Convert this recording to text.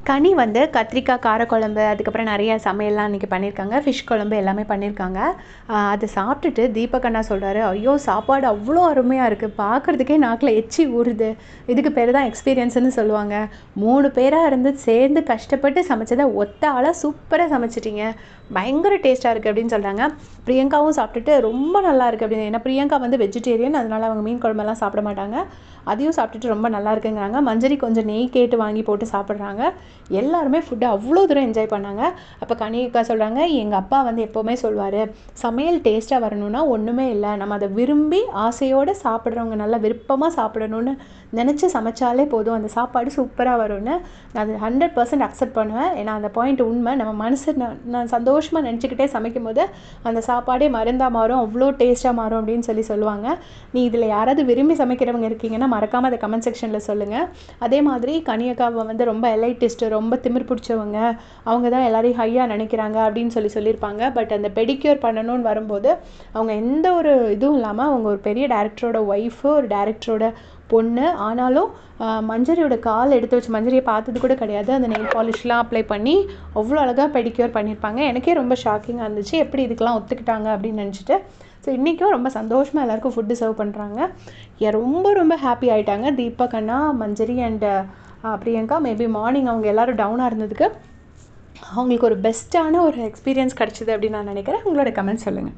கனி வந்து கத்திரிக்காய் காரக்குழம்பு, அதுக்கப்புறம் நிறைய சமையல்லாம் அன்றைக்கி பண்ணியிருக்காங்க. ஃபிஷ் குழம்பு எல்லாமே பண்ணியிருக்காங்க. அதை சாப்பிட்டுட்டு தீபக் அண்ணா சொல்கிறாரு, ஐயோ சாப்பாடு அவ்வளோ அருமையாக இருக்குது, பார்க்குறதுக்கே நாக்கில் எச்சி ஊறுது. இதுக்கு பேர் தான் எக்ஸ்பீரியன்ஸ்னு சொல்லுவாங்க. 3 பேராக இருந்து சேர்ந்து கஷ்டப்பட்டு சமைச்சதை ஒத்த ஆளாக சூப்பராக சமைச்சிட்டிங்க, பயங்கர டேஸ்ட்டாக இருக்குது அப்படின்னு சொல்கிறாங்க. பிரியங்காவும் சாப்பிட்டுட்டு ரொம்ப நல்லா இருக்குது அப்படின்னு. ஏன்னா பிரியங்கா வந்து வெஜிடேரியன், அதனால் அவங்க மீன் குழம்பெல்லாம் சாப்பிட மாட்டாங்க. அதையும் சாப்பிட்டுட்டு ரொம்ப நல்லா இருக்குங்கிறாங்க. மஞ்சரி கொஞ்சம் நெய் கேட்டு வாங்கி போட்டு சாப்பிட்றாங்க. எல்லாருமே ஃபுட்டை அவ்வளோ தூரம் என்ஜாய் பண்ணாங்க. அப்போ கனியக்கா சொல்கிறாங்க, எங்கள் அப்பா வந்து எப்போவுமே சொல்வார், சமையல் டேஸ்ட்டாக வரணும்னா ஒன்றுமே இல்லை, நம்ம அதை விரும்பி ஆசையோடு சாப்பிட்றவங்க நல்லா விருப்பமாக சாப்பிடணும்னு நினச்சி சமைச்சாலே போதும், அந்த சாப்பாடு சூப்பராக வரும்னு. நான் அது 100% அக்செப்ட் பண்ணுவேன். ஏன்னா அந்த பாயிண்ட் உண்மை. நம்ம மனசு நான் சந்தோஷமாக நினச்சிக்கிட்டே சமைக்கும் போது அந்த சாப்பாடே மருந்தாக மாறும், அவ்வளோ டேஸ்ட்டாக மாறும் அப்படின்னு சொல்லுவாங்க. நீ இதில் யாராவது விரும்பி சமைக்கிறவங்க இருக்கீங்கன்னா மறக்காமல் அதை கமெண்ட் செக்ஷனில் சொல்லுங்கள். அதே மாதிரி கனியக்காவை வந்து ரொம்ப எலைட்டிஸ்ட்டு, ரொம்ப திமிர் பிடிச்சவங்க, அவங்க தான் எல்லாரையும் ஹையாக நினைக்கிறாங்க அப்படின்னு சொல்லியிருப்பாங்க. பட் அந்த பெடிக்யூர் பண்ணணும்னு வரும்போது அவங்க எந்த ஒரு இதுவும் இல்லாமல், அவங்க ஒரு பெரிய டேரக்டரோட ஒய்ஃபு, ஒரு டேரக்டரோட பொண்ணு, ஆனாலும் மஞ்சரியோட கால் எடுத்து வச்சு, மஞ்சரியை பார்த்தது கூட கிடையாது, அந்த நெயில் பாலிஷ்லாம் அப்ளை பண்ணி அவ்வளோ அழகாக பெடிக்யூர் பண்ணியிருப்பாங்க. எனக்கே ரொம்ப ஷாக்கிங்காக இருந்துச்சு, எப்படி இதுக்கெலாம் ஒத்துக்கிட்டாங்க அப்படின்னு நினச்சிட்டு. ஸோ இன்றைக்கும் ரொம்ப சந்தோஷமாக எல்லாேருக்கும் ஃபுட்டு சர்வ் பண்ணுறாங்க. ரொம்ப ரொம்ப ஹாப்பி ஆகிட்டாங்க தீபக் அண்ணா, மஞ்சரி அண்ட் பிரியங்கா. மேபி மார்னிங் அவங்க எல்லோரும் டவுனாக இருந்ததுக்கு அவங்களுக்கு ஒரு பெஸ்ட்டான ஒரு எக்ஸ்பீரியன்ஸ் கிடச்சிது அப்படின்னு நான் நினைக்கிறேன். உங்களோட கமெண்ட் சொல்லுங்கள்.